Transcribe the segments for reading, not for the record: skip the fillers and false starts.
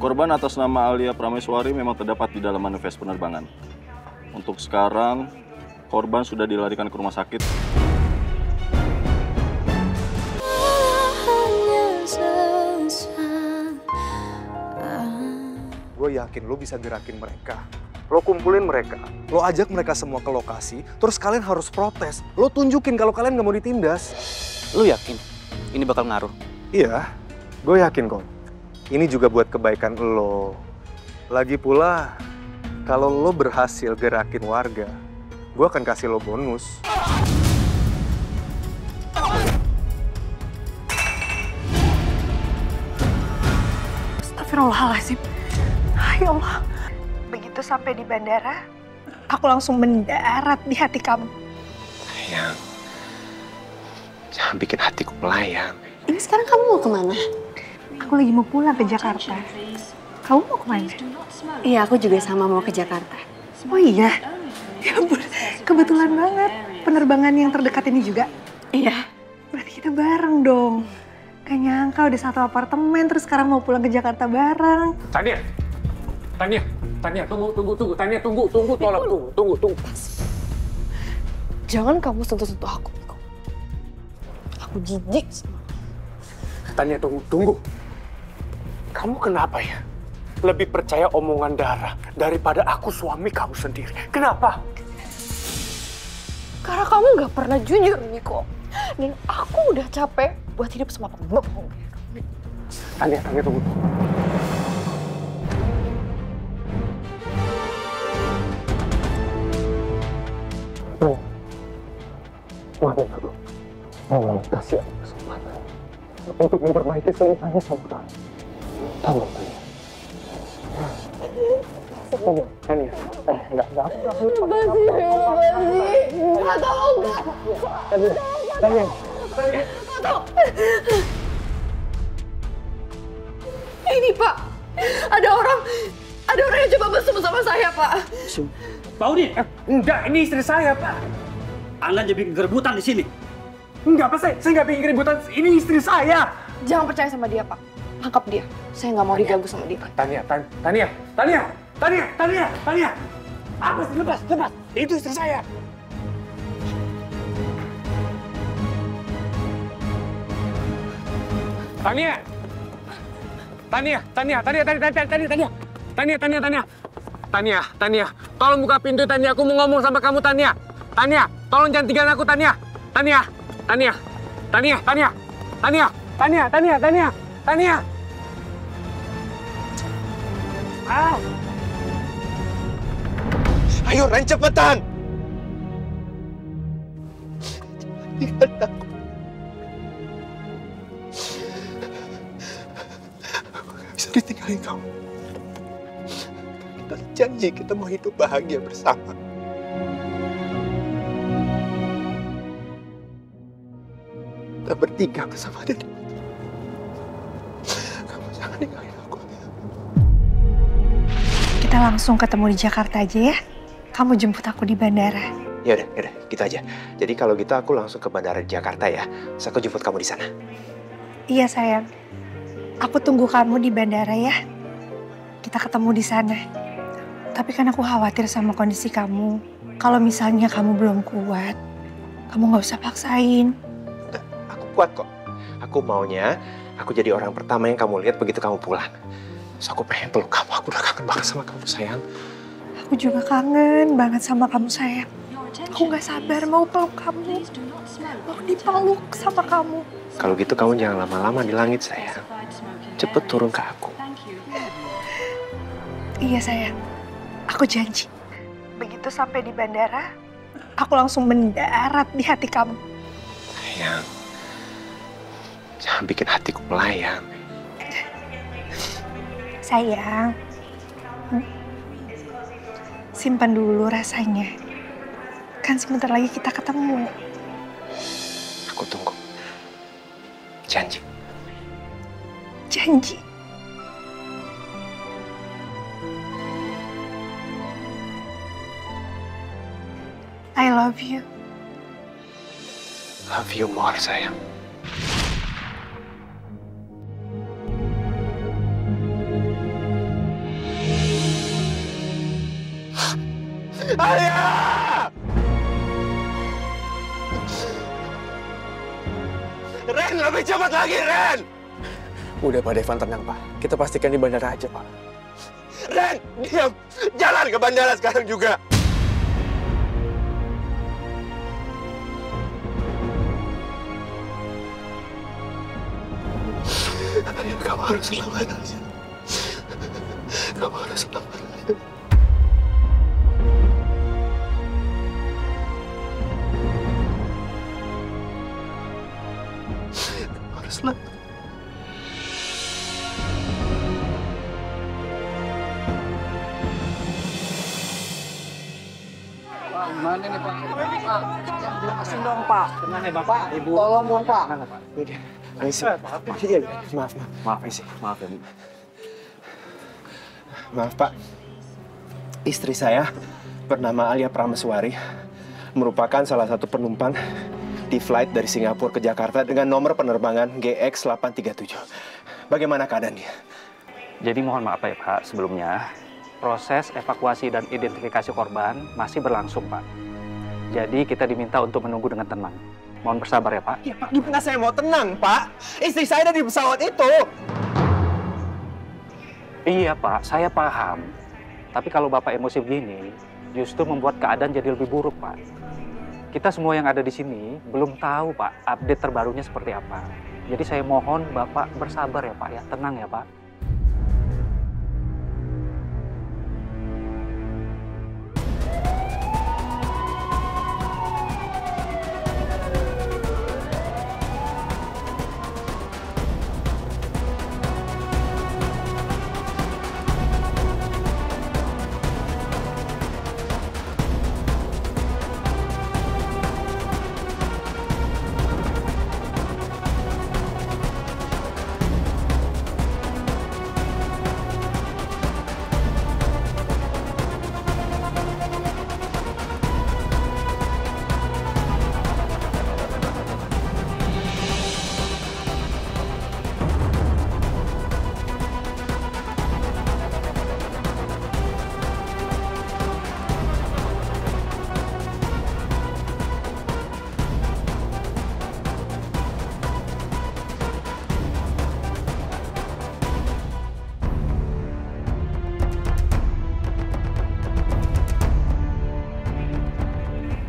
Korban atas nama Alia Prameswari memang terdapat di dalam manifest penerbangan. Untuk sekarang, korban sudah dilarikan ke rumah sakit. Gue yakin lo bisa gerakin mereka. Lo kumpulin mereka, lo ajak mereka semua ke lokasi, terus kalian harus protes. Lo tunjukin kalau kalian nggak mau ditindas. Lo yakin ini bakal ngaruh? Iya, gue yakin kok. Ini juga buat kebaikan lo. Lagi pula, kalau lo berhasil gerakin warga, gue akan kasih lo bonus. Astagfirullahaladzim. Ya Allah. Begitu sampai di bandara, aku langsung mendarat di hati kamu. Sayang, jangan bikin hatiku melayang. Ini sekarang kamu mau kemana? Aku lagi mau pulang ke Jakarta. Kamu mau kemana? Iya, aku juga sama mau ke Jakarta. Oh iya? Ya ampun, kebetulan banget. Penerbangan yang terdekat ini juga. Iya. Berarti kita bareng dong. Gak nyangka udah satu apartemen, terus sekarang mau pulang ke Jakarta bareng. Tania, tunggu. Tania, tunggu, tolong, tunggu. Jangan kamu sentuh-sentuh aku, Miko. Aku jijik sama. Tania, tunggu. Kamu kenapa ya? Lebih percaya omongan Dara daripada aku suami kamu sendiri. Kenapa? Karena kamu gak pernah jujur, Miko. Dan aku udah capek buat hidup sama pembohong. Tania, tunggu. Maafin aku. Mama kasih aku kesempatan untuk memperbaiki semuanya sama kamu. Tolong, Tania. Tania. Enggak. Tania. Ini, Pak. Ada orang yang coba mesum sama saya, Pak. Pak Udi, Enggak, ini istri saya, Pak. Anda jadi keributan di sini. Enggak, Pak. Saya nggak bikin keributan. Ini istri saya. Jangan percaya sama dia, Pak. Tangkap dia. Saya nggak mau diganggu sama dia. Tania. Apa sih? Lepas. Itu istri saya. Tania. Tolong buka pintu, Tania. Aku mau ngomong sama kamu, Tania. Tania, tolong jangan tinggalin aku, Tania. Tania. Ayo, Ren, cepetan! Tinggalin aku. Aku gak bisa ditinggalin kamu. Kita janji kita mau hidup bahagia bersama. Kita bertiga bersama Dede. Kamu jangan ninggalin aku. Kita langsung ketemu di Jakarta aja ya. Kamu jemput aku di bandara. Yaudah, gitu aja. Jadi kalau gitu aku langsung ke bandara di Jakarta ya. Terus aku jemput kamu di sana. Iya sayang. Aku tunggu kamu di bandara ya. Kita ketemu di sana. Tapi kan aku khawatir sama kondisi kamu. Kalau misalnya kamu belum kuat, kamu nggak usah paksain. Udah, aku kuat kok. Aku maunya aku jadi orang pertama yang kamu lihat begitu kamu pulang. Terus aku pengen peluk kamu. Aku udah kangen banget sama kamu, sayang. Aku juga kangen banget sama kamu sayang. Aku nggak sabar mau peluk kamu. Mau dipeluk sama kamu. Kalau gitu kamu jangan lama-lama di langit, sayang. Cepet turun ke aku. Iya sayang, aku janji. Begitu sampai di bandara, aku langsung mendarat di hati kamu. Sayang, jangan bikin hatiku melayang. Sayang, simpan dulu rasanya. Kan sebentar lagi kita ketemu. Aku tunggu. Janji. Janji. I love you. Love you more, sayang. Alia! Ren, lebih cepat lagi, Ren! Udah Pak Devan, tenang Pak. Kita pastikan di bandara aja Pak. Ren, diam! Jalan ke bandara sekarang juga! Alia, kamu harus selamat, Alia. Kamu harus selamat, Alia. Kamu harus selamat. Gimana nih Pak? Jelasin dong Pak. Gimana Bapak? Ibu? Tolong dong Pak. Maaf ya, Bu. Maaf Pak, istri saya bernama Alia Prameswari merupakan salah satu penumpang di flight dari Singapura ke Jakarta dengan nomor penerbangan GX837. Bagaimana keadaan dia? Jadi mohon maaf ya Pak, sebelumnya proses evakuasi dan identifikasi korban masih berlangsung Pak. Jadi kita diminta untuk menunggu dengan tenang. Mohon bersabar ya Pak. Ya Pak, gimana saya mau tenang Pak? Istri saya ada di pesawat itu. Iya Pak, saya paham. Tapi kalau Bapak emosi begini, justru membuat keadaan jadi lebih buruk Pak. Kita semua yang ada di sini belum tahu Pak update terbarunya seperti apa. Jadi saya mohon Bapak bersabar ya Pak ya, tenang ya Pak.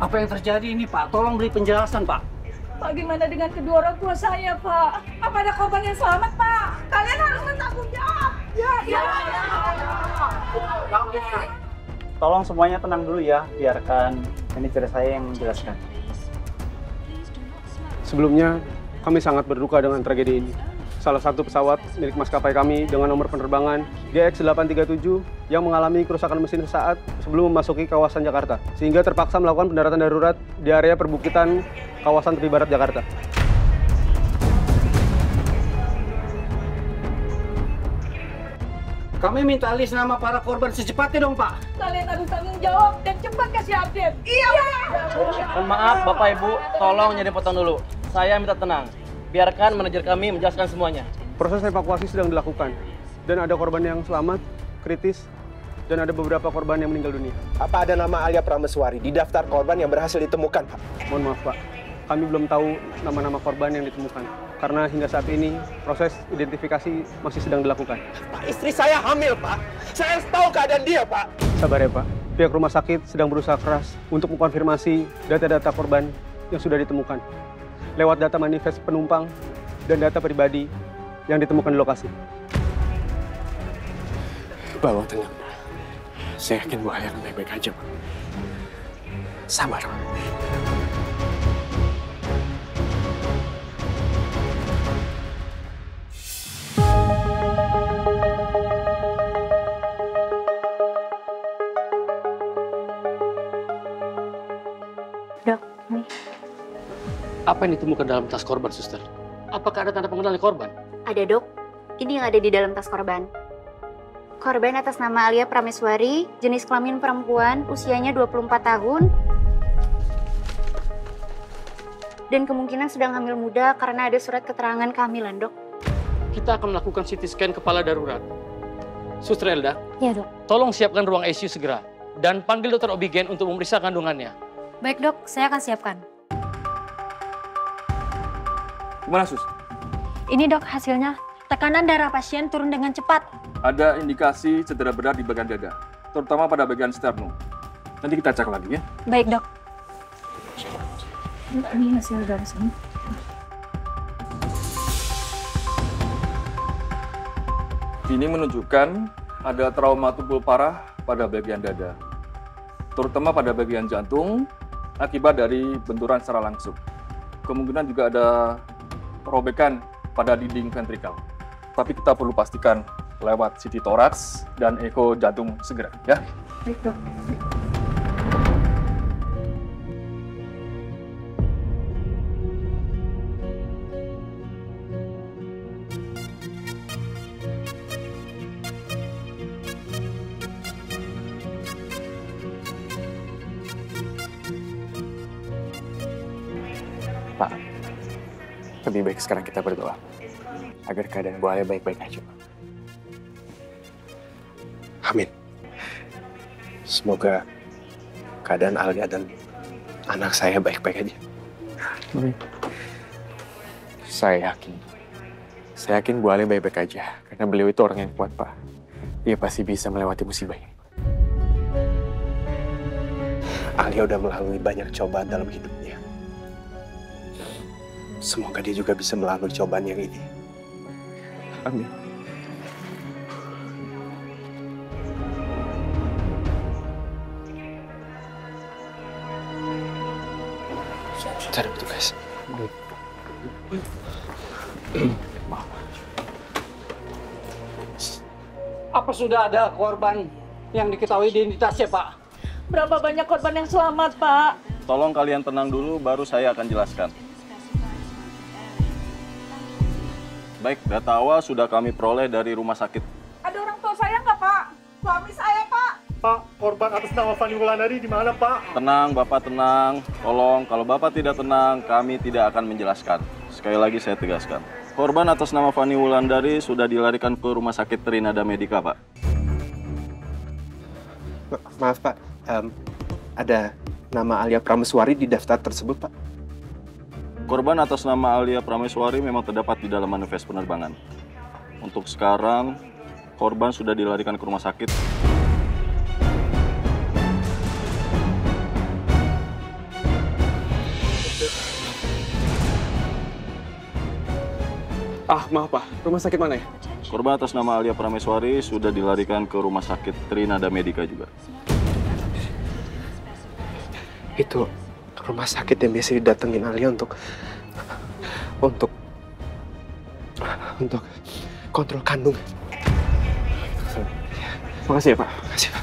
Apa yang terjadi ini Pak? Tolong beri penjelasan Pak. Bagaimana dengan kedua orang tua saya, Pak? Apa ada korban yang selamat, Pak? Kalian harus bertanggung jawab. Ya. Tolong semuanya tenang dulu ya, biarkan manajer saya yang menjelaskan. Sebelumnya, kami sangat berduka dengan tragedi ini. Salah satu pesawat milik maskapai kami dengan nomor penerbangan GX837 yang mengalami kerusakan mesin sesaat sebelum memasuki kawasan Jakarta, sehingga terpaksa melakukan pendaratan darurat di area perbukitan kawasan tepi barat Jakarta. Kami minta list nama para korban secepatnya dong Pak. Kalian harus tanggung jawab dan cepat kasih update. Iya, Pak. Mohon maaf Bapak Ibu, tolong jadi potong dulu. Saya minta tenang. Biarkan manajer kami menjelaskan semuanya. Proses evakuasi sedang dilakukan, dan ada korban yang selamat, kritis, dan ada beberapa korban yang meninggal dunia. Apa ada nama Alia Prameswari di daftar korban yang berhasil ditemukan, Pak? Mohon maaf, Pak. Kami belum tahu nama-nama korban yang ditemukan, karena hingga saat ini proses identifikasi masih sedang dilakukan. Pak, istri saya hamil, Pak. Saya harus tahu keadaan dia, Pak. Sabar ya, Pak. Pihak rumah sakit sedang berusaha keras untuk mengkonfirmasi data-data korban yang sudah ditemukan lewat data manifest penumpang dan data pribadi yang ditemukan di lokasi. Bawa tenang. Saya yakin Bu Aya akan baik-baik aja, Pak. Sabar. Dok, nih. Apa yang ditemukan dalam tas korban, suster? Apakah ada tanda pengenali korban? Ada, Dok. Ini yang ada di dalam tas korban. Korban atas nama Alia Prameswari, jenis kelamin perempuan, usianya 24 tahun. Dan kemungkinan sedang hamil muda karena ada surat keterangan kehamilan, Dok. Kita akan melakukan CT scan kepala darurat. Suster Elda, Iya, Dok. tolong siapkan ruang ICU segera. dan panggil dokter Obigen untuk memeriksa kandungannya. Baik dok, saya akan siapkan. Gimana Sus? Ini dok hasilnya. Tekanan darah pasien turun dengan cepat. Ada indikasi cedera berat di bagian dada, terutama pada bagian sternum. Nanti kita cek lagi ya. Baik dok. Ini hasil darah sini. Ini menunjukkan ada trauma tubuh parah pada bagian dada, terutama pada bagian jantung akibat dari benturan secara langsung. Kemungkinan juga ada robekan pada dinding ventrikal. Tapi kita perlu pastikan lewat CT toraks dan eko jantung segera, ya. Baik dok. Pak, lebih baik sekarang kita berdoa agar keadaan Bu Alia baik-baik aja. Amin. Semoga keadaan Alia dan anak saya baik-baik aja. Amin. Saya yakin Bu Alia baik-baik aja karena beliau itu orang yang kuat, Pak. Dia pasti bisa melewati musibah ini. Alia udah melalui banyak cobaan dalam hidupnya. Semoga dia juga bisa melalui cobaan yang ini. Amin. Cari petugas. Apa sudah ada korban yang diketahui identitasnya, Pak? Berapa banyak korban yang selamat, Pak? Tolong kalian tenang dulu, baru saya akan jelaskan. Baik, data awal sudah kami peroleh dari rumah sakit. Ada orang tua saya nggak, Pak? Suami saya, Pak. Pak, korban atas nama Fanny Wulandari di mana, Pak? Tenang, Bapak tenang. Tolong, kalau Bapak tidak tenang, kami tidak akan menjelaskan. Sekali lagi saya tegaskan. Korban atas nama Fanny Wulandari sudah dilarikan ke rumah sakit Trinada Medica, Pak. Maaf, Pak. Ada nama Alia Prameswari di daftar tersebut, Pak? Korban atas nama Alia Prameswari memang terdapat di dalam manifest penerbangan. Untuk sekarang, korban sudah dilarikan ke rumah sakit. Maaf Pak, rumah sakit mana ya? Korban atas nama Alia Prameswari sudah dilarikan ke rumah sakit Trinada Medica juga. Itu rumah sakit yang biasa didatengin Alia untuk kontrol kandung. Makasih ya Pak. Makasih Pak.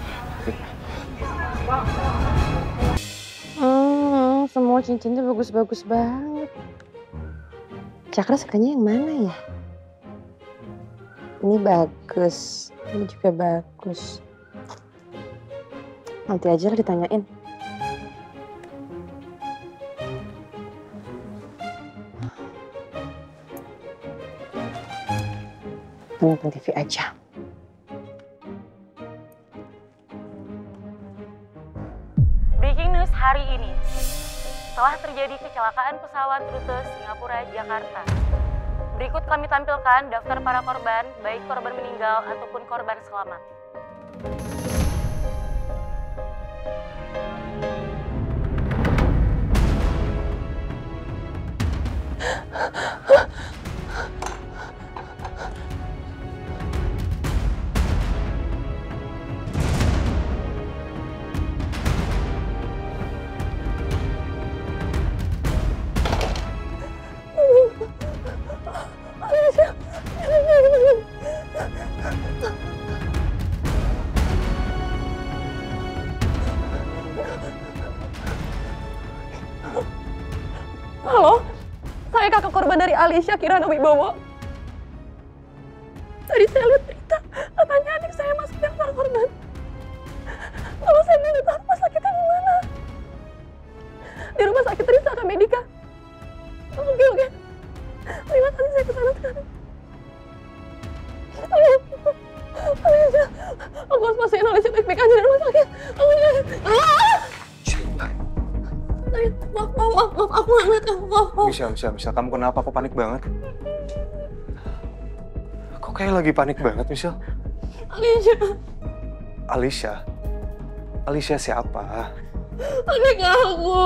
Semua cincinnya bagus-bagus banget. Cakra sukanya yang mana ya? Ini bagus, ini juga bagus. Nanti aja lah ditanyain. Nonton TV aja. Breaking news hari ini. Telah terjadi kecelakaan pesawat rute Singapura-Jakarta. Berikut kami tampilkan daftar para korban, baik korban meninggal ataupun korban selamat. Halo, saya kakak korban dari Alisha Kirana Wibowo. Tadi saya lihat berita, katanya adik saya masuk daftar korban. Kalau saya minta tahu rumah sakitnya di mana? Di rumah sakit Trisakti Medica. Oke. Terima kasih, saya kesana sekarang. Alisha. Aku harus pastiin Alicia baik-baik aja di rumah sakit. Maaf, aku nggak ngeliat kamu. Michelle, kamu kenapa? Kok panik banget? Kok kayak lagi panik banget, Michelle? Alicia siapa? Adik aku.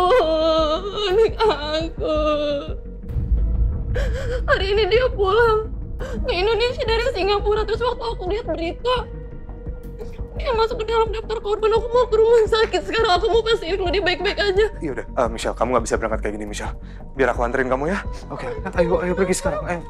Hari ini dia pulang ke Indonesia dari Singapura. Terus waktu aku lihat berita, dia masuk ke dalam daftar korban. Aku mau ke rumah sakit sekarang. Aku mau pastiin kalau dia baik-baik aja. Yaudah, Michelle, kamu nggak bisa berangkat kayak gini, Michelle. Biar aku anterin kamu ya. Oke, ayo pergi sekarang, ayo.